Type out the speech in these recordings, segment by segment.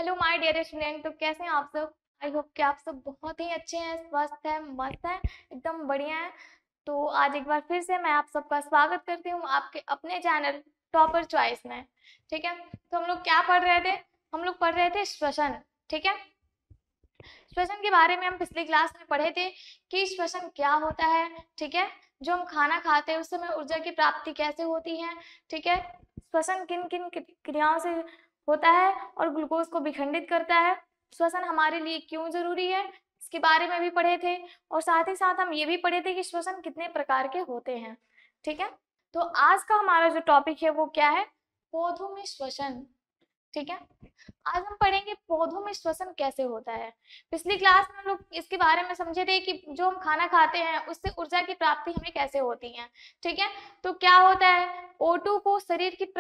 Hello my dear student. तो कैसे हैं आप सब? आई होप कि आप सब बहुत ही अच्छे हैं, स्वस्थ हैं, मस्त हैं, एकदम बढ़िया हैं। तो आज एक बार फिर से मैं आप सबका स्वागत करती हूँ आपके अपने चैनल टॉपर चॉइस में। ठीक है, तो हम लोग क्या पढ़ रहे थे? हम लोग पढ़ रहे थे श्वसन। ठीक है, श्वसन के बारे में हम पिछली क्लास में पढ़े थे कि श्वसन क्या होता है। ठीक है, जो हम खाना खाते हैं उस समय ऊर्जा की प्राप्ति कैसे होती है। ठीक है, श्वसन किन किन क्रियाओं से होता है और ग्लूकोज को विखंडित करता है। श्वसन हमारे लिए क्यों जरूरी है, इसके बारे में भी पढ़े थे। और साथ ही साथ हम ये भी पढ़े थे कि श्वसन कितने प्रकार के होते हैं। ठीक है, तो आज का हमारा जो टॉपिक है वो क्या है? पौधों में श्वसन। ठीक है, आज हम पढ़ेंगे पौधों में श्वसन कैसे होता है। पिछली क्लास में हम लोग इसके बारे में समझे थे कि जो हम खाना खाते हैं उससे ऊर्जा की प्राप्ति हमें कैसे होती है। ठीक है, तो क्या होता है, O2 को शरीर की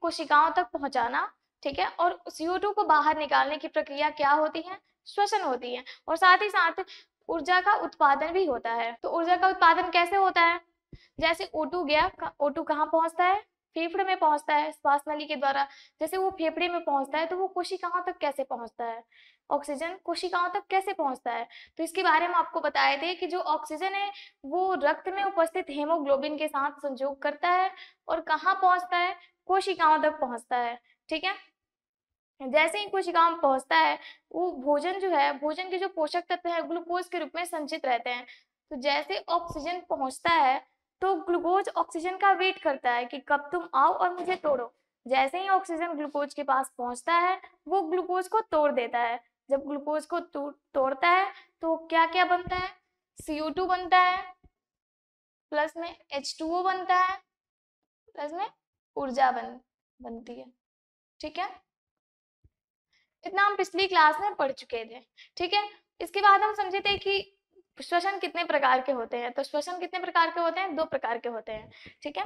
कोशिकाओं तक पहुंचाना। ठीक है, और CO2 को बाहर निकालने की प्रक्रिया क्या होती है? श्वसन होती है। और साथ ही साथ ऊर्जा का उत्पादन भी होता है। तो ऊर्जा का उत्पादन कैसे होता है? जैसे O2 गया, O2 कहाँ पहुंचता है? फेफड़े में पहुंचता है श्वास नली के द्वारा। जैसे वो फेफड़े में पहुंचता है तो वो कोशिकाओं तक कैसे पहुंचता है? ऑक्सीजन कोशिकाओं तक कैसे पहुंचता है? तो इसके बारे में आपको बताए थे कि जो ऑक्सीजन है वो रक्त में उपस्थित हेमोग्लोबिन के साथ संयोग करता है और कहाँ पहुंचता है? कोशिकाओं तक पहुंचता है। ठीक है, जैसे ही कोशिकाओं में पहुंचता है वो भोजन जो है, भोजन के जो पोषक तत्व है ग्लूकोज के रूप में संचित रहते हैं। तो जैसे ऑक्सीजन पहुंचता है तो ग्लूकोज ऑक्सीजन का वेट करता है कि कब तुम आओ और मुझे तोड़ो। जैसे ही ऑक्सीजन ग्लूकोज के पास पहुंचता है वो ग्लूकोज को तोड़ देता है। जब ग्लूकोज को तोड़ता है तो क्या क्या बनता है? CO2 बनता है, प्लस में H2O बनता है, प्लस में ऊर्जा बनती है। ठीक है, इतना हम पिछली क्लास में पढ़ चुके थे। ठीक है, इसके बाद हम समझे थे कि श्वसन कितने प्रकार के होते हैं। तो श्वसन कितने प्रकार के होते हैं? दो प्रकार के होते हैं। ठीक है,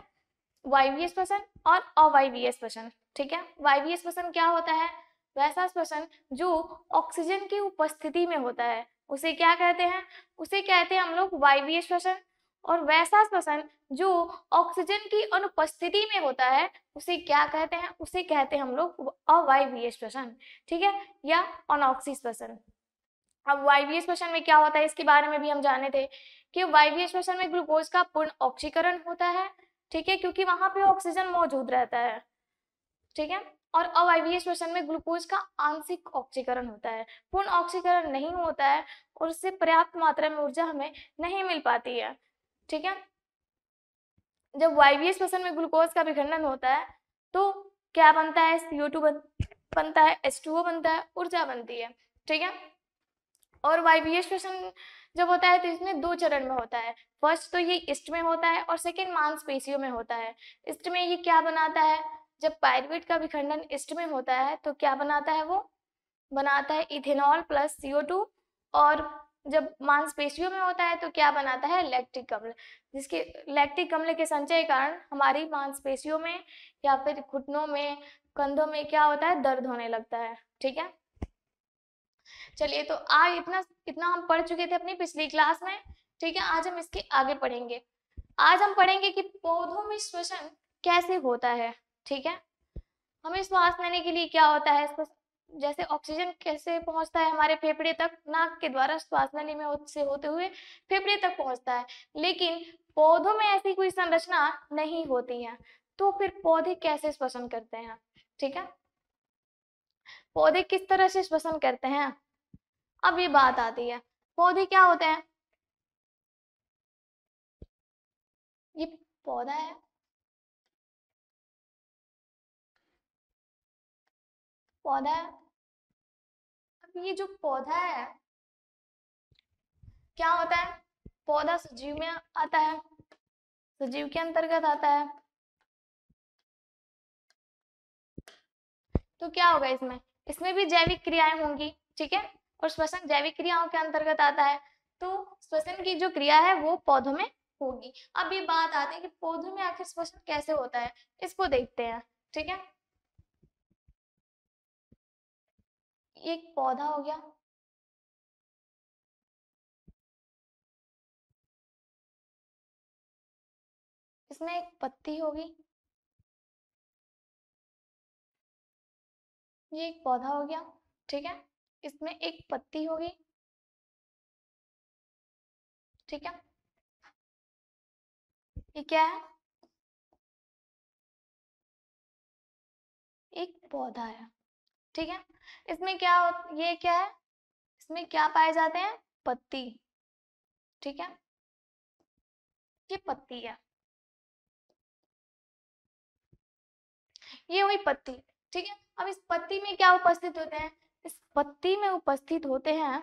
वायवीय श्वसन और अवायवीय श्वसन। ठीक है, वायवीय श्वसन क्या होता है? वैसा श्वसन जो ऑक्सीजन की उपस्थिति में होता है उसे क्या कहते हैं? उसे कहते हैं हम लोग वायवीय श्वसन। और वैसा श्वसन जो ऑक्सीजन की अनुपस्थिति में होता है उसे क्या कहते हैं? उसे कहते हैं हम लोग अवायवीय श्वसन। ठीक है, या अनॉक्सी श्वसन। अब वायवीय श्वसन में क्या होता है इसके बारे में भी हम जाने थे कि वायवीय श्वसन में ग्लूकोज का पूर्ण ऑक्सीकरण होता है। ठीक है, क्योंकि वहां पे ऑक्सीजन मौजूद रहता है। ठीक है, और अवायवीय श्वसन में ग्लूकोज का आंशिक ऑक्सीकरण होता है, पूर्ण ऑक्सीकरण नहीं होता है और उससे पर्याप्त मात्रा में ऊर्जा हमें नहीं मिल पाती है। ठीक है, जब वायवीय श्वसन में ग्लूकोज का विखंडन होता है तो क्या बनता है? CO2 बनता है, H2O बनता है, ऊर्जा बनती है। ठीक है, और वायवीय श्वसन जब होता है तो इसमें दो चरण में होता है। फर्स्ट तो ये ईस्ट में होता है और सेकेंड मांसपेशियों में होता है। ईस्ट में ये क्या बनाता है? जब पायरुवेट का विखंडन ईस्ट में होता है तो क्या बनाता है? वो बनाता है इथेनॉल प्लस CO2। और जब मांसपेशियों में होता है तो क्या बनाता है? लैक्टिक अम्ल। जिसके लैक्टिक अम्ल के संचय के कारण हमारी मांसपेशियों में या फिर घुटनों में, कंधों में क्या होता है? दर्द होने लगता है। ठीक है, चलिए तो आज इतना इतना हम पढ़ चुके थे अपनी पिछली क्लास में। ठीक है, आज हम इसके आगे पढ़ेंगे। आज हम पढ़ेंगे कि पौधों में श्वसन कैसे होता है। ठीक है, हमें श्वास लेने के लिए क्या होता है? जैसे ऑक्सीजन कैसे पहुंचता है हमारे फेफड़े तक? नाक के द्वारा श्वास नली में से होते हुए फेफड़े तक पहुंचता है। लेकिन पौधों में ऐसी कोई संरचना नहीं होती है। तो फिर पौधे कैसे श्वसन करते हैं? ठीक है, पौधे किस तरह से श्वसन करते हैं? अब ये बात आती है, पौधे क्या होते हैं? ये पौधा है, पौधा है। अब ये जो पौधा है क्या होता है? पौधा सजीव में आता है, सजीव के अंतर्गत आता है। तो क्या होगा इसमें? इसमें भी जैविक क्रियाएं होंगी। ठीक है, और श्वसन जैविक क्रियाओं के अंतर्गत आता है। तो श्वसन की जो क्रिया है वो पौधों में होगी। अब ये बात आती है कि पौधों में आखिर श्वसन कैसे होता है, इसको देखते हैं। ठीक है, एक पौधा हो गया, इसमें एक पत्ती होगी, ये एक पौधा हो गया, ठीक है। इसमें एक पत्ती होगी, ठीक है। ये क्या है? एक पौधा है, ठीक है। इसमें क्या ये क्या है? इसमें क्या पाए जाते हैं? पत्ती, ठीक है। ये पत्ती है, ये हुई पत्ती, ठीक है। अब इस पत्ती में क्या उपस्थित होते हैं? इस पत्ती में उपस्थित होते हैं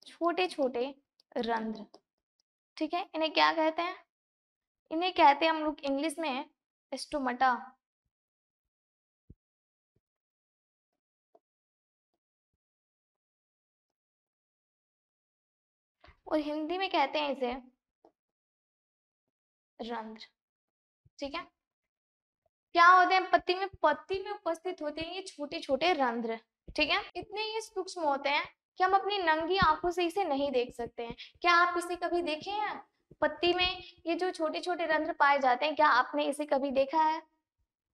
छोटे छोटे रंध्र, ठीक है। इन्हें क्या कहते हैं? इन्हें कहते हैं हम लोग इंग्लिश में स्टोमटा, और हिंदी में कहते हैं इसे रंध्र, ठीक है। क्या होते हैं पत्ती में? पत्ती में उपस्थित होते हैं ये छोटे छोटे रंध्र, ठीक है। इतने ये सूक्ष्म होते हैं कि हम अपनी नंगी आंखों से इसे नहीं देख सकते हैं। क्या आप इसे कभी देखे हैं? पत्ती में ये जो छोटे छोटे रंध्र पाए जाते हैं, क्या आपने इसे कभी देखा है?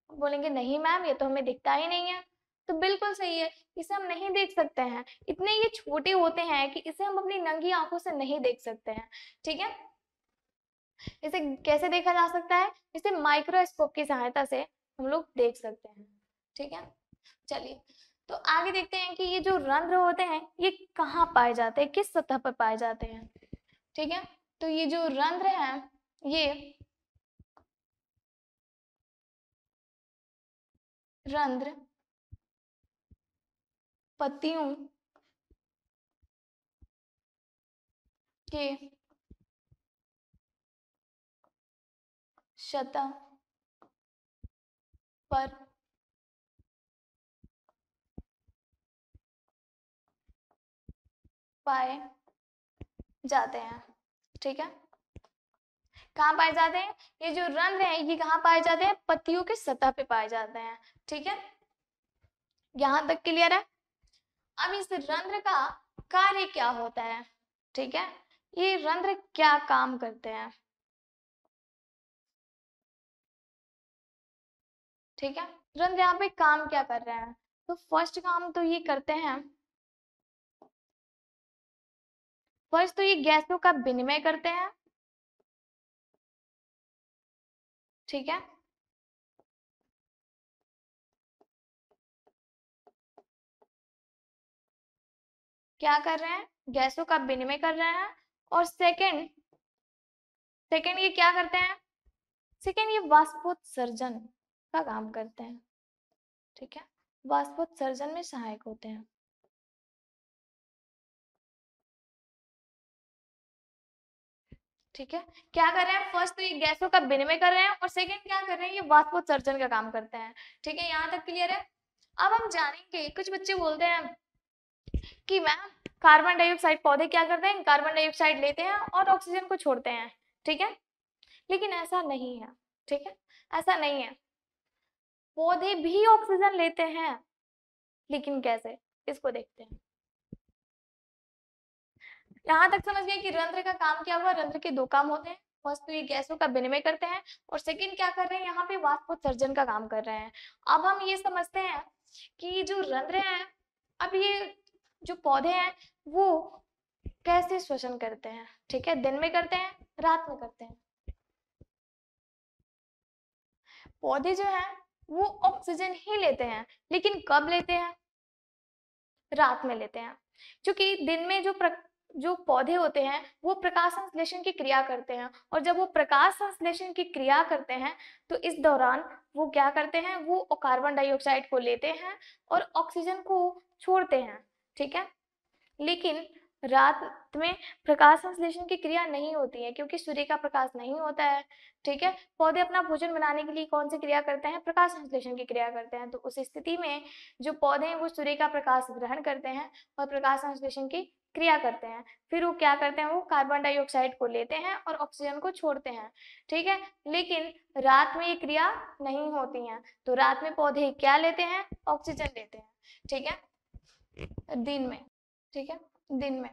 बोलेंगे नहीं मैम, ये तो हमें दिखता ही नहीं है। तो बिल्कुल सही है, इसे हम नहीं देख सकते हैं। इतने ये छोटे होते हैं कि इसे हम अपनी नंगी आंखों से नहीं देख सकते हैं, ठीक है। इसे कैसे देखा जा सकता है? इसे माइक्रोस्कोप की सहायता से हम लोग देख सकते हैं, ठीक है। चलिए, तो आगे देखते हैं कि ये जो रंध्र होते हैं ये कहाँ पाए जाते हैं, किस सतह पर पाए जाते हैं, ठीक है। तो ये जो रंध्र हैं ये रंध्र पत्तियों के सतह पर पाए जाते हैं, ठीक है। कहाँ पाए जाते हैं? ये जो रंध्र हैं ये कहाँ पाए जाते हैं? पत्तियों की सतह पे पाए जाते हैं, ठीक है। यहाँ तक क्लियर है? अब इस रंध्र का कार्य क्या होता है, ठीक है। ये रंध्र क्या काम करते हैं, ठीक है। रंध्र यहाँ पे काम क्या कर रहे हैं? तो फर्स्ट काम तो ये करते हैं, फर्स्ट तो ये गैसों का विनिमय करते हैं, ठीक है। क्या कर रहे हैं? गैसों का विनिमय कर रहे हैं। और सेकंड सेकंड ये क्या करते हैं? सेकंड ये वाष्पोत्सर्जन का काम करते हैं, ठीक है। वाष्पोत्सर्जन में सहायक होते हैं, ठीक है। क्या कर रहे हैं? फर्स्ट तो ये गैसों का विनिमय कर रहे हैं और सेकंड क्या कर रहे हैं? ये वाष्पोत्सर्जन का काम करते हैं, ठीक है। यहाँ तक क्लियर है? अब हम जानेंगे, कुछ बच्चे बोलते हैं कि मैम कार्बन डाइऑक्साइड, पौधे क्या करते हैं? कार्बन डाइऑक्साइड लेते हैं और ऑक्सीजन को छोड़ते हैं, ठीक है। लेकिन ऐसा नहीं है, ठीक है। ऐसा नहीं है, पौधे भी ऑक्सीजन लेते हैं, लेकिन कैसे? इसको देखते हैं। यहाँ तक समझ गए कि रंध्र का काम क्या हुआ? रंध्र के दो काम होते हैं, फर्स्ट तो ये गैसों का विनिमय करते हैं और सेकंड क्या कर रहे हैं? यहाँ पे वाष्पोत्सर्जन का काम कर रहे हैं। अब हम ये समझते हैं कि जो रंध्र है, अब ये जो पौधे हैं वो कैसे श्वसन करते हैं, ठीक है। दिन में करते हैं, रात में करते हैं। पौधे जो है वो ऑक्सीजन ही लेते हैं, लेकिन कब लेते हैं? रात में लेते हैं। क्योंकि दिन में जो पौधे होते हैं वो प्रकाश संश्लेषण की क्रिया करते हैं, और जब वो प्रकाश संश्लेषण की क्रिया करते हैं तो इस दौरान वो क्या करते हैं? वो कार्बन डाइऑक्साइड को लेते हैं और ऑक्सीजन को छोड़ते हैं, ठीक है। लेकिन रात में प्रकाश संश्लेषण की क्रिया नहीं होती है, क्योंकि सूर्य का प्रकाश नहीं होता है, ठीक है। पौधे अपना भोजन बनाने के लिए कौन सी क्रिया करते हैं? प्रकाश संश्लेषण की क्रिया करते हैं। तो उस स्थिति में जो पौधे हैं वो सूर्य का प्रकाश ग्रहण करते हैं और प्रकाश संश्लेषण की क्रिया करते हैं। फिर वो क्या करते हैं? वो कार्बन डाइऑक्साइड को लेते हैं और ऑक्सीजन को छोड़ते हैं, ठीक है। लेकिन रात में ये क्रिया नहीं होती है। तो रात में पौधे क्या लेते हैं? ऑक्सीजन लेते हैं, ठीक है, दिन में, ठीक है, दिन में।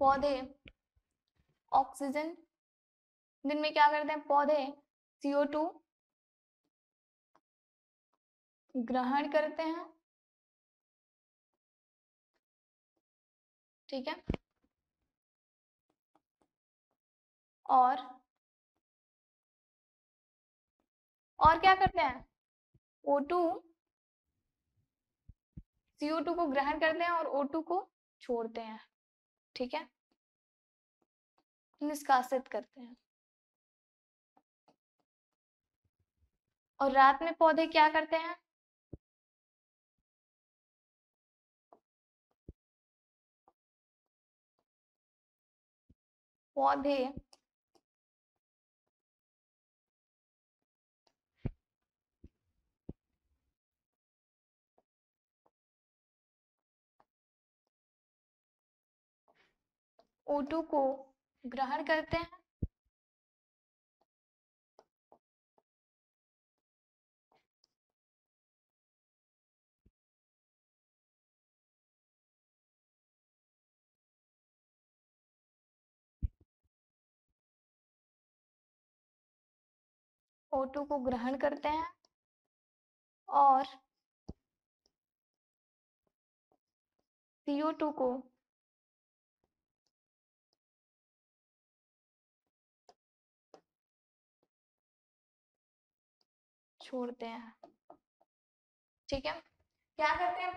पौधे ऑक्सीजन, दिन में क्या करते हैं पौधे CO2 ग्रहण करते हैं, ठीक है, और क्या करते हैं O2 CO2 को ग्रहण करते हैं और O2 को छोड़ते हैं, ठीक है, निष्कासित करते हैं। और रात में पौधे क्या करते हैं, पौधे O2 को ग्रहण करते हैं O2 को ग्रहण करते हैं और CO2 को छोड़ते हैं, ठीक है। क्या करते हैं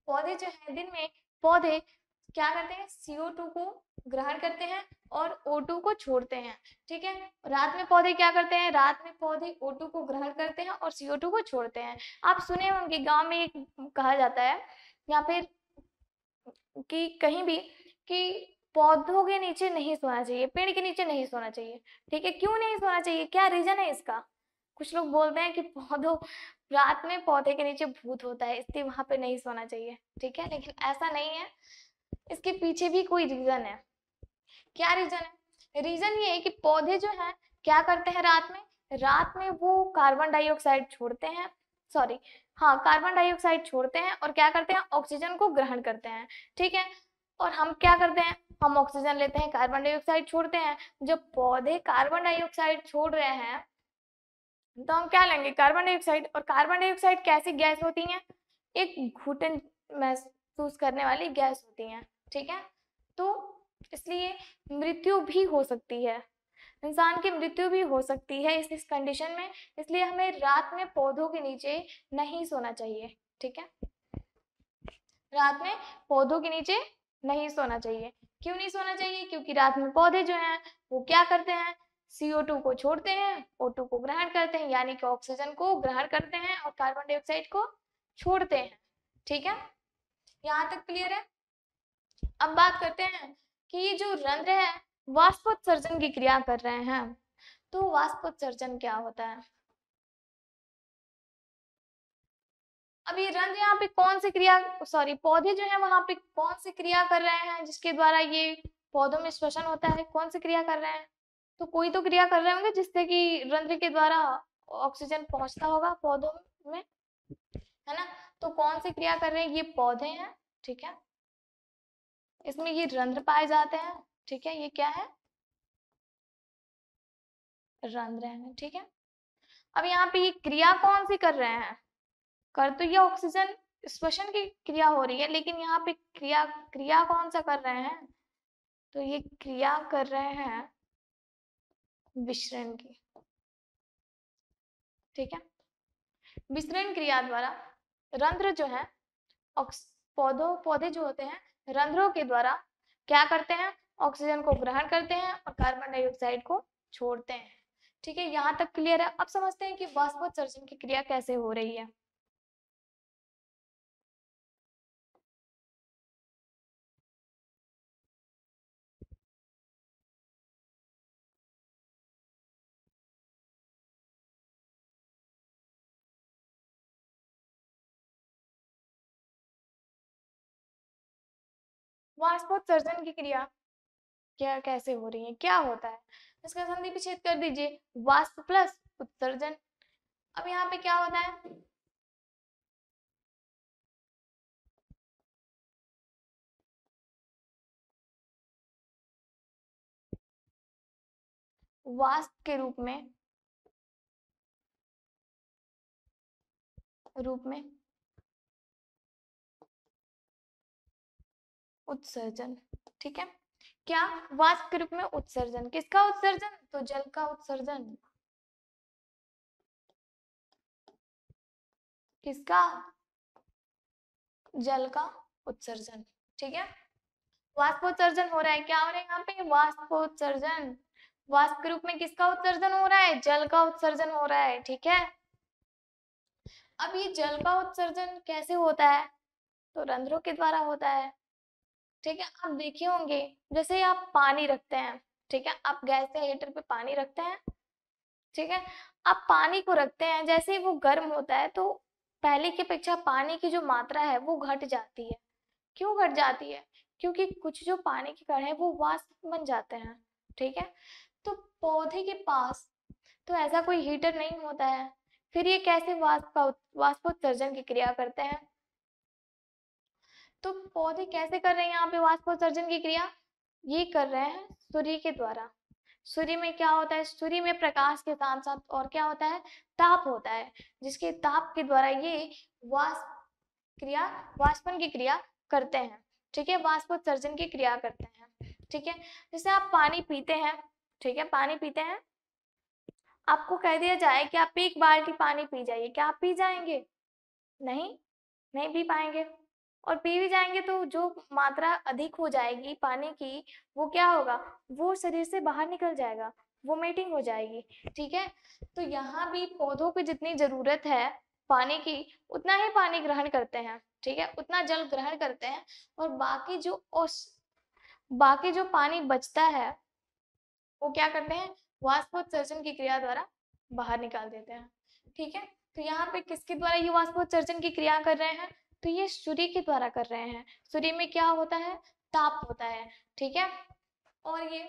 पौधे जो है दिन में पौधे क्या करते हैं CO2 को ग्रहण करते हैं और O2 को छोड़ते हैं, ठीक है। रात में पौधे क्या करते हैं, रात में पौधे O2 को ग्रहण करते हैं और CO2 को छोड़ते हैं। आप सुने होंगे गांव में एक कहा जाता है या फिर कि कहीं भी कि पौधों के नीचे नहीं सोना चाहिए, पेड़ के नीचे नहीं सोना चाहिए, ठीक है। क्यों नहीं सोना चाहिए, क्या रीजन है इसका? कुछ लोग बोलते हैं कि पौधों रात में पौधे के नीचे भूत होता है इसलिए वहां पे नहीं सोना चाहिए, ठीक है, लेकिन ऐसा नहीं है। इसके पीछे भी कोई रीजन है। क्या रीजन है? रीजन ये है कि पौधे जो है क्या करते हैं रात में वो कार्बन डाइऑक्साइड छोड़ते हैं, सॉरी हाँ कार्बन डाइऑक्साइड छोड़ते हैं और क्या करते हैं ऑक्सीजन को ग्रहण करते हैं, ठीक है। और हम क्या करते हैं, हम ऑक्सीजन लेते हैं, कार्बन डाइऑक्साइड छोड़ते हैं। जब पौधे कार्बन डाइऑक्साइड छोड़ रहे हैं तो हम क्या लेंगे, कार्बन डाइऑक्साइड। और कार्बन डाइऑक्साइड कैसी गैस होती है, एक घुटन महसूस करने वाली गैस होती है, ठीक है। तो इसलिए मृत्यु भी हो सकती है, इंसान की मृत्यु भी हो सकती है इस कंडीशन में। इसलिए हमें रात में पौधों के नीचे नहीं सोना चाहिए, ठीक है। रात में पौधों के नीचे नहीं सोना चाहिए। क्यों नहीं सोना चाहिए, क्योंकि रात में पौधे जो हैं वो क्या करते हैं, CO2 को छोड़ते हैं, O2 को ग्रहण करते हैं, यानी कि ऑक्सीजन को ग्रहण करते हैं और कार्बन डाइऑक्साइड को छोड़ते हैं, ठीक है। यहाँ तक क्लियर है। अब बात करते हैं कि ये जो रंध्र है वाष्पोत्सर्जन की क्रिया कर रहे हैं। तो वाष्पोत्सर्जन क्या होता है? अब ये रंध्र यहाँ पे कौन सी क्रिया, सॉरी पौधे जो है वहां पे कौन सी क्रिया कर रहे हैं जिसके द्वारा ये पौधों में श्वसन होता है, कौन सी क्रिया कर रहे हैं? तो कोई तो क्रिया कर रहे होंगे जिससे कि रंध्र के द्वारा ऑक्सीजन पहुंचता होगा पौधों में, है ना। तो कौन सी क्रिया कर रहे हैं, ये पौधे हैं, ठीक है। इसमें ये रंध्र पाए जाते हैं, ठीक है। ये क्या है, रंध्र है, ठीक है। अब यहाँ पे ये क्रिया कौन सी कर रहे हैं, कर तो ये ऑक्सीजन श्वसन की क्रिया हो रही है, लेकिन यहाँ पे क्रिया क्रिया कौन सा कर रहे हैं, तो ये क्रिया कर रहे हैं विसरण की, ठीक है। विसरण क्रिया द्वारा रंध्र जो है पौधे जो होते हैं रंध्रों के द्वारा क्या करते हैं, ऑक्सीजन को ग्रहण करते हैं और कार्बन डाइऑक्साइड को छोड़ते हैं, ठीक है। यहाँ तक क्लियर है। अब समझते हैं कि वाष्पोत्सर्जन की क्रिया कैसे हो रही है। वाष्पोत्सर्जन की क्रिया क्या कैसे हो रही है, क्या होता है, इसका संधि विच्छेद कर दीजिए, वाष्प प्लस उत्सर्जन। अब यहाँ पे क्या होता है, वाष्प के रूप में उत्सर्जन। ठीक है, क्या? वाष्प के रूप में उत्सर्जन। किसका उत्सर्जन? तो जल का उत्सर्जन। किसका? जल का उत्सर्जन। ठीक है, वाष्पोत्सर्जन हो रहा है। क्या हो रहा है यहाँ पे? वाष्पोत्सर्जन। वाष्प के रूप में किसका उत्सर्जन हो रहा है? जल का उत्सर्जन हो रहा है। ठीक है, अब ये जल का उत्सर्जन कैसे होता है? तो रंध्रों के द्वारा होता है। ठीक है, आप देखे होंगे जैसे आप पानी रखते हैं, ठीक है, आप गैस या हीटर पे पानी रखते हैं, ठीक है, आप पानी को रखते हैं, जैसे ही वो गर्म होता है तो पहले की अपेक्षा पानी की जो मात्रा है वो घट जाती है। क्यों घट जाती है? क्योंकि कुछ जो पानी के कण है वो वाष्प बन जाते हैं। ठीक है, तो पौधे के पास तो ऐसा कोई हीटर नहीं होता है, फिर ये कैसे वाष्पोत्सर्जन की क्रिया करते हैं? तो पौधे कैसे कर रहे हैं यहाँ पे वाष्पोत्सर्जन की क्रिया? ये कर रहे हैं सूर्य के द्वारा। सूर्य में क्या होता है? सूर्य में प्रकाश के साथ साथ और क्या होता है? ताप होता है, जिसके ताप के द्वारा ये वाष्प क्रिया, वाष्पन की क्रिया करते हैं। ठीक है, वाष्पोत्सर्जन की क्रिया करते हैं। ठीक है, जैसे आप पानी पीते हैं, ठीक है, पानी पीते हैं, आपको कह दिया जाए कि आप एक बाल्टी पानी पी जाइए, क्या आप पी जाएंगे? नहीं, नहीं पी पाएंगे। और पी भी जाएंगे तो जो मात्रा अधिक हो जाएगी पानी की, वो क्या होगा? वो शरीर से बाहर निकल जाएगा, वोमिटिंग हो जाएगी। ठीक है, तो यहाँ भी पौधों को जितनी जरूरत है पानी की, उतना ही पानी ग्रहण करते हैं। ठीक है, उतना जल ग्रहण करते हैं, और बाकी जो पानी बचता है वो क्या करते हैं? वाष्पोत्सर्जन की क्रिया द्वारा बाहर निकाल देते हैं। ठीक है, तो यहाँ पे किसके द्वारा ये वाष्पोत्सर्जन की क्रिया कर रहे हैं? तो ये सूर्य के द्वारा कर रहे हैं। सूर्य में क्या होता है? ताप होता है। ठीक है, और ये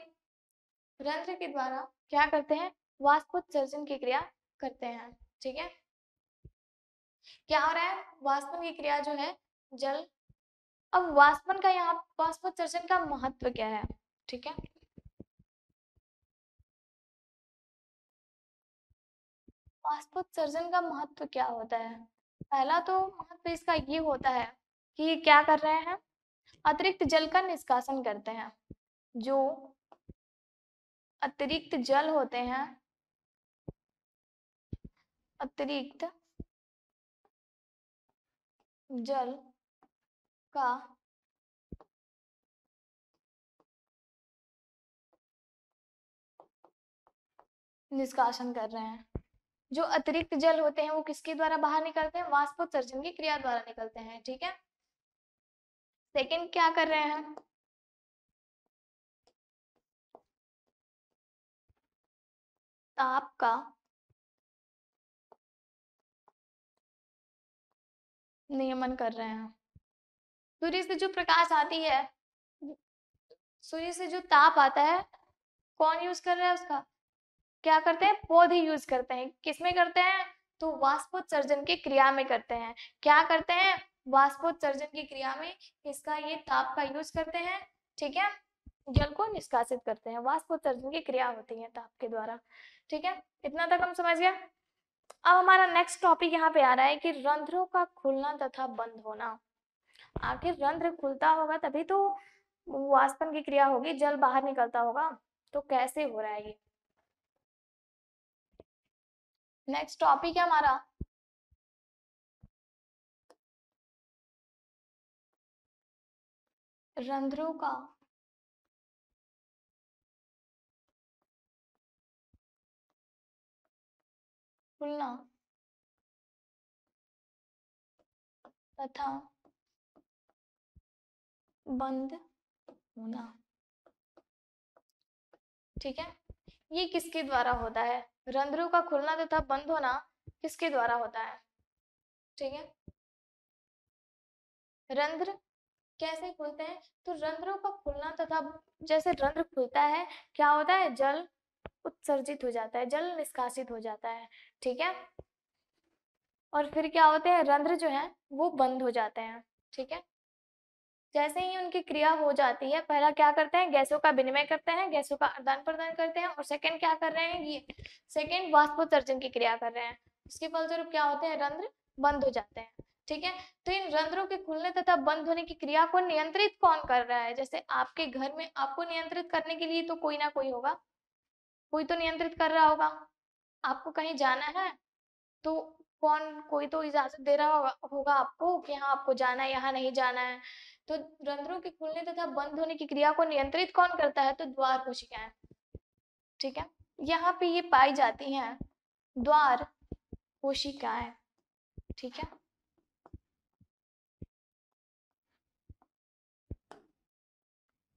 रंध्र के द्वारा क्या करते हैं? वाष्पोत्सर्जन की क्रिया करते हैं। ठीक है, क्या हो रहा है? वाष्पन की क्रिया जो है जल। अब वाष्पन का यहाँ वाष्पोत्सर्जन का महत्व क्या है? ठीक है, वाष्पोत्सर्जन का महत्व क्या होता है? पहला तो महत्व इसका ये होता है कि क्या कर रहे हैं? अतिरिक्त जल का निष्कासन करते हैं। जो अतिरिक्त जल होते हैं, अतिरिक्त जल का निष्कासन कर रहे हैं। जो अतिरिक्त जल होते हैं वो किसके द्वारा बाहर निकलते हैं? वाष्पोत्सर्जन की क्रिया द्वारा निकलते हैं। ठीक है, सेकंड क्या कर रहे हैं? ताप का नियमन कर रहे हैं। सूर्य से जो प्रकाश आती है, सूर्य से जो ताप आता है, कौन यूज कर रहा है उसका? क्या करते हैं? पौधे यूज करते हैं। किसमें करते हैं? तो वाष्पोत्सर्जन की क्रिया में करते हैं। क्या करते हैं? वाष्पोत्सर्जन की क्रिया में इसका ये ताप का यूज करते हैं। ठीक है, जल को निष्कासित करते हैं। वाष्पोत्सर्जन की क्रिया होती है ताप के द्वारा। ठीक है, इतना तक हम समझ गए। अब हमारा नेक्स्ट टॉपिक यहाँ पे आ रहा है कि रंध्रों का खुलना तथा बंद होना। आखिर रंध्र खुलता होगा तभी तो वाष्पन की क्रिया होगी, जल बाहर निकलता होगा, तो कैसे हो रहा है ये? नेक्स्ट टॉपिक है हमारा रंध्रों का खुलना तथा बंद होना। ठीक है, ये किसके द्वारा होता है? रंध्रों का खुलना तथा बंद होना किसके द्वारा होता है? ठीक है, रंध्र कैसे खुलते हैं? तो रंध्रों का खुलना तथा, जैसे रंध्र खुलता है क्या होता है? जल उत्सर्जित हो जाता है, जल निष्कासित हो जाता है। ठीक है, और फिर क्या होते हैं? रंध्र जो है वो बंद हो जाते हैं। ठीक है, जैसे ही उनकी क्रिया हो जाती है, पहला क्या करते हैं, गैसों का विनिमय करते हैं, गैसों का आदान प्रदान करते हैं, और सेकंड क्या कर रहे हैं, ये सेकंड वाष्पोत्सर्जन की क्रिया कर रहे हैं। इसके फलस्वरूप क्या होते हैं, रंध्र बंद हो जाते हैं। ठीक है, तो इन रंध्रों के खुलने तथा बंद होने की क्रिया को नियंत्रित कौन कर रहा है? जैसे आपके घर में आपको नियंत्रित करने के लिए तो कोई ना कोई होगा, कोई तो नियंत्रित कर रहा होगा। आपको कहीं जाना है तो कौन, कोई तो इजाजत दे रहा होगा आपको कि हाँ आपको जाना है, यहाँ नहीं जाना है। तो रंध्रों के खुलने तथा बंद होने की क्रिया को नियंत्रित कौन करता है? तो द्वार कोशिकाएं। ठीक है, यहाँ पे ये पाई जाती हैं द्वार कोशिकाएं। ठीक है,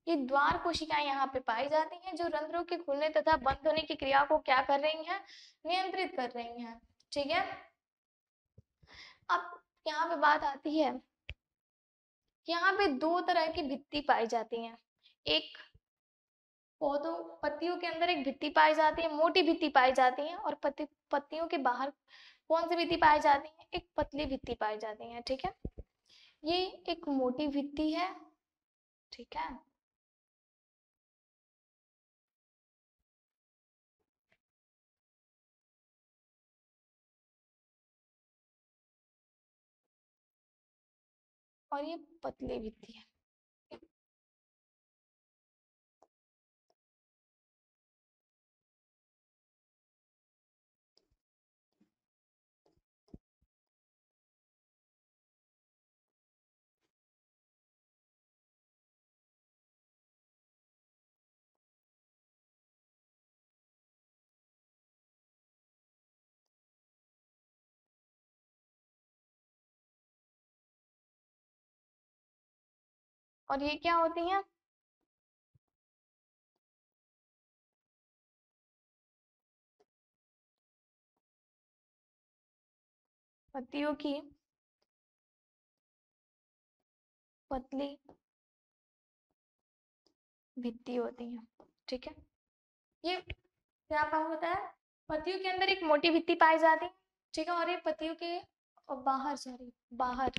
ये द्वार कोशिकाएं यहाँ पे पाई जाती हैं, जो रंध्रों के खुलने तथा बंद होने की क्रिया को क्या कर रही हैं, नियंत्रित कर रही हैं। ठीक है, अब यहाँ पे बात आती है, यहाँ पे दो तरह की भित्ति पाई जाती हैं। एक पौधों, पत्तियों के अंदर एक भित्ति पाई जाती है, मोटी भित्ति पाई जाती है, और पत्तियों के बाहर कौन सी भित्ति पाई जाती है, एक पतली भित्ति पाई जाती है। ठीक है, ये एक मोटी भित्ति है। ठीक है, और ये पतली भित्ति है। और ये क्या होती है, पत्तियों की पतली भित्ति होती है। ठीक है, ये क्या कहा होता है, पत्तियों के अंदर एक मोटी भित्ति पाई जाती है। ठीक है, और ये पत्तियों के बाहर, सॉरी बाहर,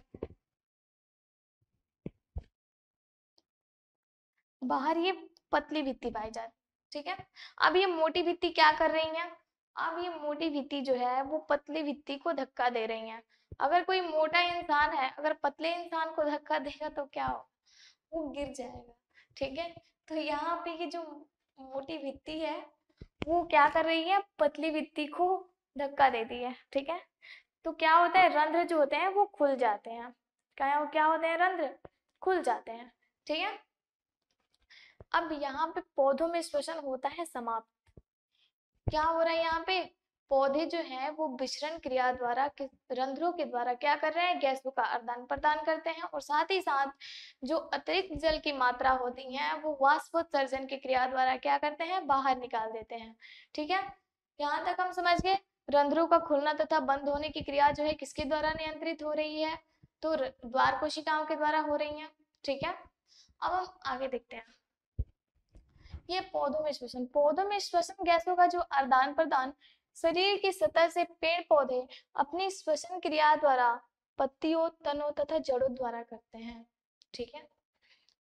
बाहर ये पतली भित्ति पाई जाती। ठीक है, अब ये मोटी भित्ति क्या कर रही है, अब ये मोटी भित्ति जो है वो पतली भित्ति को धक्का दे रही है। अगर कोई मोटा इंसान है, अगर पतले इंसान को धक्का देगा तो क्या होगा, वो गिर जाएगा। ठीक है, तो यहाँ पे ये जो मोटी भित्ति है वो क्या कर रही है, पतली भित्ति को धक्का देती है। ठीक है, तो क्या होता है, रंध्र जो होते हैं वो खुल जाते हैं। क्या होते हैं, रंध्र खुल जाते हैं। ठीक है, अब यहाँ पे पौधों में श्वसन होता है समाप्त। क्या हो रहा है यहाँ पे, पौधे जो है वो विसरण क्रिया द्वारा रंध्रों के द्वारा क्या कर रहे हैं, गैसों का आदान प्रदान करते हैं, और साथ ही साथ जो अतिरिक्त जल की मात्रा होती है वो वाष्पोत्सर्जन की क्रिया द्वारा क्या करते हैं, बाहर निकाल देते हैं। ठीक है, यहाँ तक हम समझ गए। रंध्रों का खुलना तथा बंद होने की क्रिया जो है किसके द्वारा नियंत्रित हो रही है, तो द्वार कोशिकाओं के द्वारा हो रही है। ठीक है, अब हम आगे देखते हैं, ये पौधों में श्वसन गैसों का जो आदान प्रदान शरीर की सतह से पेड़ पौधे अपनी श्वसन क्रिया द्वारा पत्तियों, तनों तथा जड़ों द्वारा करते हैं। ठीक है,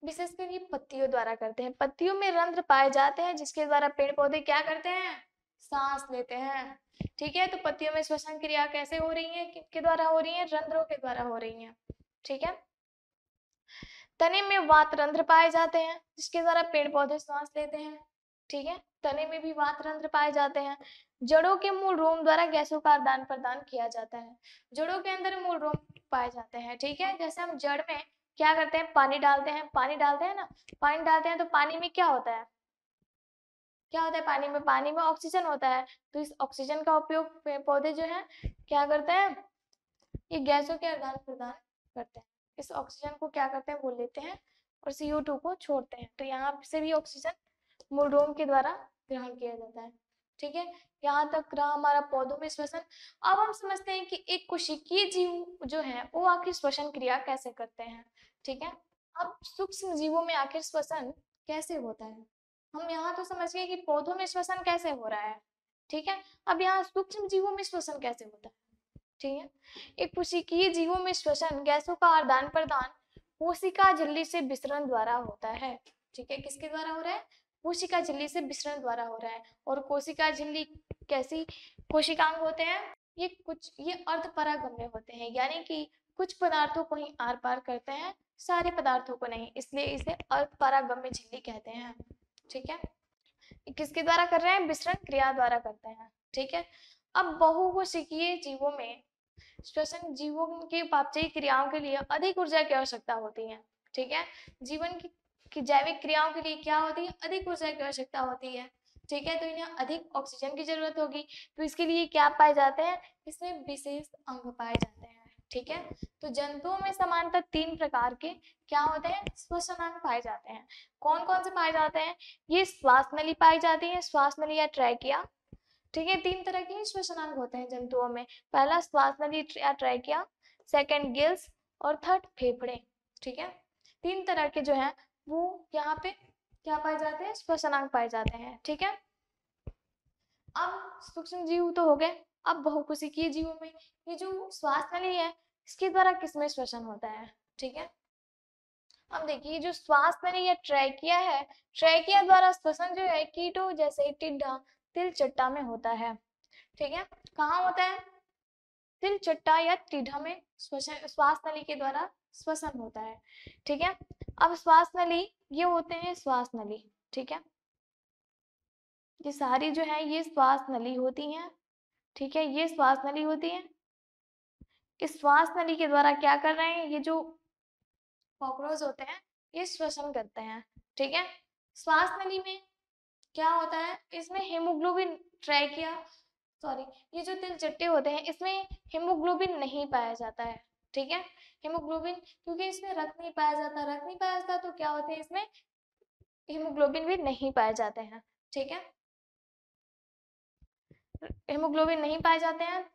विशेषकर ये पत्तियों द्वारा करते हैं। पत्तियों में रंध्र पाए जाते हैं जिसके द्वारा पेड़ पौधे क्या करते हैं, सांस लेते हैं। ठीक है, तो पत्तियों में श्वसन क्रिया कैसे हो रही है, किसके द्वारा हो रही है, रंध्रों के द्वारा हो रही है। ठीक है, तने में वात रंध्र पाए जाते हैं जिसके द्वारा पेड़ पौधे सांस लेते हैं। ठीक है, तने में भी वात रंध्र पाए जाते हैं। जड़ों के मूल रोम द्वारा गैसों का आदान प्रदान किया जाता है। जड़ों के अंदर मूल रोम पाए जाते हैं। ठीक है, जैसे हम जड़ में क्या करते हैं, पानी डालते हैं, ना, पानी डालते हैं तो पानी में क्या होता है, पानी में ऑक्सीजन होता है। तो इस ऑक्सीजन का उपयोग पेड़ पौधे जो है क्या करते हैं, ये गैसों के आदान प्रदान करते हैं। इस ऑक्सीजन को क्या करते हैं, वो लेते हैं और CO2 को छोड़ते हैं। तो यहाँ से भी ऑक्सीजन मूल रोम के द्वारा ग्रहण किया जाता है। ठीक है, यहाँ तक रहा हमारा पौधों में श्वसन। अब हम समझते हैं कि एक कोशिकीय जीव जो है वो आखिर श्वसन क्रिया कैसे करते हैं। ठीक है, अब सूक्ष्म जीवों में आखिर श्वसन कैसे होता है, हम यहाँ तो समझ गए कि पौधों में श्वसन कैसे हो रहा है। ठीक है, अब यहाँ सूक्ष्म जीवों में श्वसन कैसे होता है। ठीक है, एक कोशिकीय जीवों में श्वसन गैसों का आदान प्रदान कोशिका झिल्ली से विसरण द्वारा होता है। ठीक है, किसके द्वारा हो रहा है? कोशिका झिल्ली से विसरण द्वारा हो रहा है। और कोशिका झिल्ली कैसी कोशिकांग होते हैं? ये अर्धपरागम्य होते हैं, यानी कि कुछ पदार्थों को ही आर पार करते हैं, सारे पदार्थों को नहीं, इसलिए इसे अर्धपरागम्य झिल्ली कहते हैं। ठीक है, किसके द्वारा कर रहे हैं? विसरण क्रिया द्वारा करते हैं। ठीक है, अब बहुकोशिकीय जीवों में श्वसन जीवों की उपापचयी क्रियाओं के लिए अधिक ऊर्जा की आवश्यकता होती है। ठीक है, जीवन की जैविक क्रियाओं के लिए क्या होती है? अधिक ऊर्जा की आवश्यकता होती है। ठीक है, तो इन्हें अधिक ऑक्सीजन की जरूरत होगी, तो इसके लिए क्या पाए जाते हैं? इसमें विशेष अंग पाए जाते हैं। ठीक है, तो जंतुओं में सामान्यतः 3 प्रकार के क्या होते हैं? श्वसनांग पाए जाते हैं। कौन कौन से पाए जाते हैं? ये श्वास नली पाई जाती है, श्वास नली या ट्रैकिया। ठीक है, 3 तरह के श्वसनांग होते हैं जंतुओं में। पहला श्वास नली या ट्रैकिया, सेकंड गिल्स और थर्ड फेफड़े। ठीक है, 3 तरह के जो है वो यहाँ पे क्या पाए जाते हैं? श्वसनांग पाए जाते हैं। ठीक है, अब सूक्ष्म जीव तो हो गए, अब बहुकोशिकीय जीवों में ये जो श्वास नली है इसके द्वारा किसमें श्वसन होता है? ठीक है, अब देखिए जो श्वास नली या ट्रैकिया है, ट्रैकिया द्वारा श्वसन जो है कीटों जैसे टिड्डा, तिलचट्टा में होता है। ठीक है, कहाँ होता है? तिलचट्टा या टिड्डा में श्वास नली के द्वारा श्वसन होता है। ठीक है, अब श्वास नली ये होते हैं श्वास नली। ठीक है, ये सारी जो है ये श्वास नली होती हैं। ठीक है, ये श्वास नली होती है। इस श्वास नली के द्वारा क्या कर रहे हैं? ये जो कॉकरोच होते हैं ये श्वसन करते हैं। ठीक है, श्वास नली में क्या होता है? इसमें हीमोग्लोबिन ट्रैकिया सॉरी ये जो तिलचट्टे होते हैं इसमें हीमोग्लोबिन नहीं पाया जाता है। ठीक है, हीमोग्लोबिन क्योंकि इसमें रक्त नहीं पाया जाता, रक्त नहीं पाया जाता तो क्या होते हैं? इसमें हीमोग्लोबिन भी नहीं पाए जाते हैं। ठीक है, हीमोग्लोबिन नहीं पाए जाते हैं,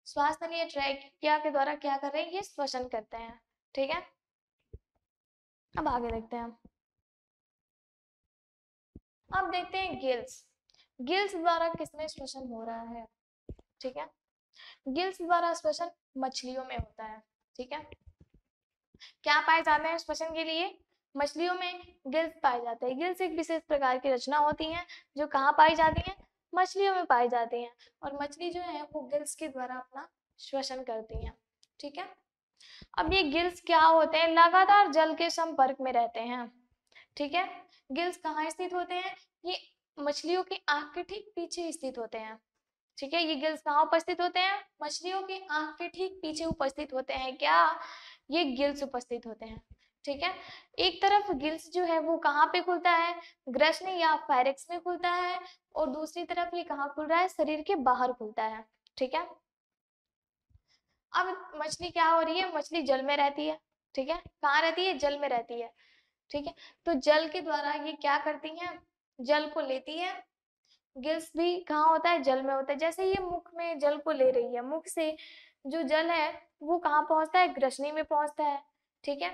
श्वास नली या ट्रैकिया के द्वारा क्या कर रहे हैं? ये श्वसन करते हैं। ठीक है, अब आगे देखते हैं। अब देखते हैं गिल्स। गिल्स द्वारा किसमें श्वसन हो रहा है? ठीक है, गिल्स द्वारा श्वसन मछलियों में होता है। ठीक है, क्या पाए जाते हैं श्वसन के लिए? मछलियों में गिल्स पाए जाते हैं। गिल्स एक विशेष प्रकार की रचना होती है जो कहाँ पाई जाती है? मछलियों में पाई जाती हैं, और मछली जो है वो गिल्स के द्वारा अपना श्वसन करती हैं। ठीक है, अब ये गिल्स क्या होते हैं? लगातार जल के संपर्क में रहते हैं। ठीक है, गिल्स कहाँ स्थित होते हैं? ये मछलियों की आंख के ठीक पीछे स्थित होते हैं। ठीक है, ये गिल्स कहाँ उपस्थित होते हैं? मछलियों की आंख के ठीक पीछे उपस्थित होते हैं। क्या ये गिल्स उपस्थित होते हैं? ठीक है, एक तरफ गिल्स जो है वो कहाँ पे खुलता है? ग्रसनी या फायरेक्स में खुलता है, और दूसरी तरफ ये कहाँ खुल रहा है? शरीर के बाहर खुलता है। ठीक है, अब मछली क्या हो रही है? मछली जल में रहती है। ठीक है, कहाँ रहती है? जल में रहती है। ठीक है, तो जल के द्वारा ये क्या करती हैं? जल को लेती है। गिल्स भी कहाँ होता है? जल में होता है। जैसे ये मुख में जल को ले रही है, मुख से जो जल है वो कहाँ पहुंचता है? ग्रसनी में पहुंचता है। ठीक है,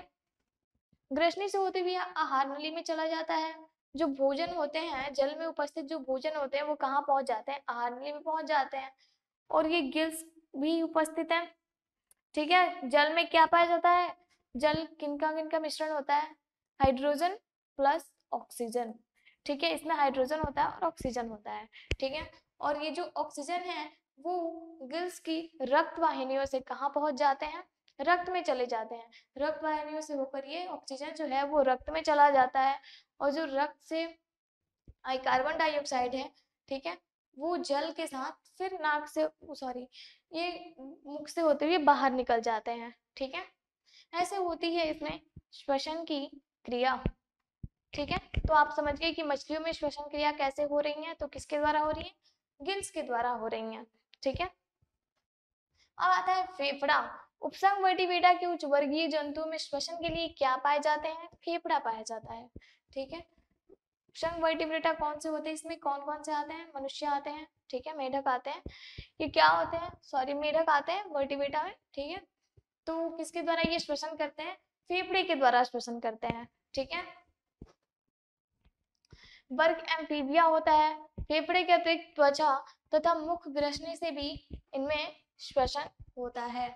ग्रसनी से होते हुए आहार नली में चला जाता है। जो भोजन होते हैं, जल में उपस्थित जो भोजन होते हैं वो कहाँ पहुंच जाते हैं? आहार नली में पहुंच जाते हैं, और ये गिल्स भी उपस्थित है। ठीक है, जल में क्या पाया जाता है? जल किनका किनका मिश्रण होता है? Hydrogen plus oxygen. ठीक है, इसमें हाइड्रोजन होता है और ऑक्सीजन होता है। ठीक है, और ये जो ऑक्सीजन है वो गिल्स की रक्त वाहिनियों से कहाँ पहुंच जाते हैं? रक्त में चले जाते हैं। रक्त वाहिनियों से होकर ये ऑक्सीजन जो है वो रक्त में चला जाता है, और जो रक्त से आई कार्बन डाइऑक्साइड है, ठीक है, वो जल के साथ फिर नाक से सॉरी ये मुख से होते हुए बाहर निकल जाते हैं। ठीक है, ऐसे होती है इसमें श्वसन की क्रिया। ठीक है, तो आप समझ गए कि मछलियों में श्वसन क्रिया कैसे हो रही है, तो किसके द्वारा हो रही है? गिल्स के द्वारा हो रही है। ठीक है, अब आता है फेफड़ा। उपसंग वर्टिब्रेटा के उच्च वर्गीय जंतुओं में श्वसन के लिए क्या पाए जाते हैं? फेफड़ा पाया जाता है। ठीक है, उपसंग वर्टिब्रेटा कौन से होते हैं? इसमें कौन कौन से आते हैं? मनुष्य आते हैं। ठीक है, मेढक आते हैं। ये क्या होते हैं? सॉरी मेढक आते हैं वर्टिब्रेटा में। ठीक है, तो किसके द्वारा ये श्वसन करते हैं? फेफड़े के द्वारा श्वसन करते हैं। ठीक है, वर्ग एम्फीबिया होता है। फेफड़े के अतिरिक्त त्वचा तथा मुख ग्रसनी से भी इनमें श्वसन होता है।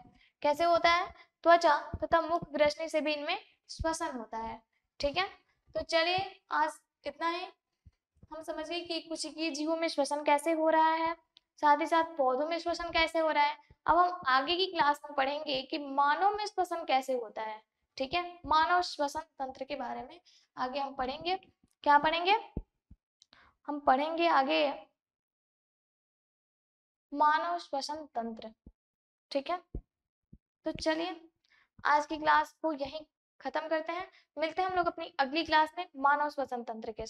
कैसे होता है? त्वचा तथा मुख ग्रसनी से भी इनमें श्वसन होता है। ठीक है, तो चलिए आज इतना ही। हम समझ गए कि कोशिकीय जीवों में श्वसन कैसे हो रहा है, साथ ही साथ पौधों में श्वसन कैसे हो रहा है। अब हम आगे की क्लास में पढ़ेंगे कि मानव में श्वसन कैसे होता है। ठीक है, मानव श्वसन तंत्र के बारे में आगे हम पढ़ेंगे। क्या पढ़ेंगे? हम पढ़ेंगे आगे मानव श्वसन तंत्र। ठीक है, तो चलिए आज की क्लास को यहीं खत्म करते हैं। मिलते हैं हम लोग अपनी अगली क्लास में मानव श्वसन तंत्र के साथ।